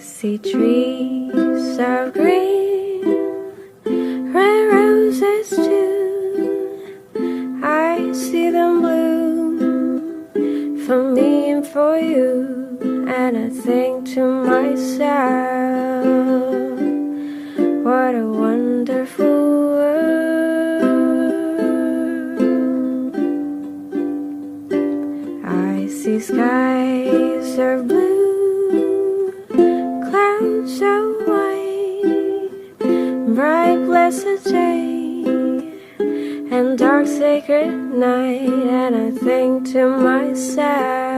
see trees of green, red roses too. I see them bloom for me and for you, and I think to myself, what a wonderful world. I see skies of blue, clouds of white, bright blessed day, and dark sacred night, and I think to myself,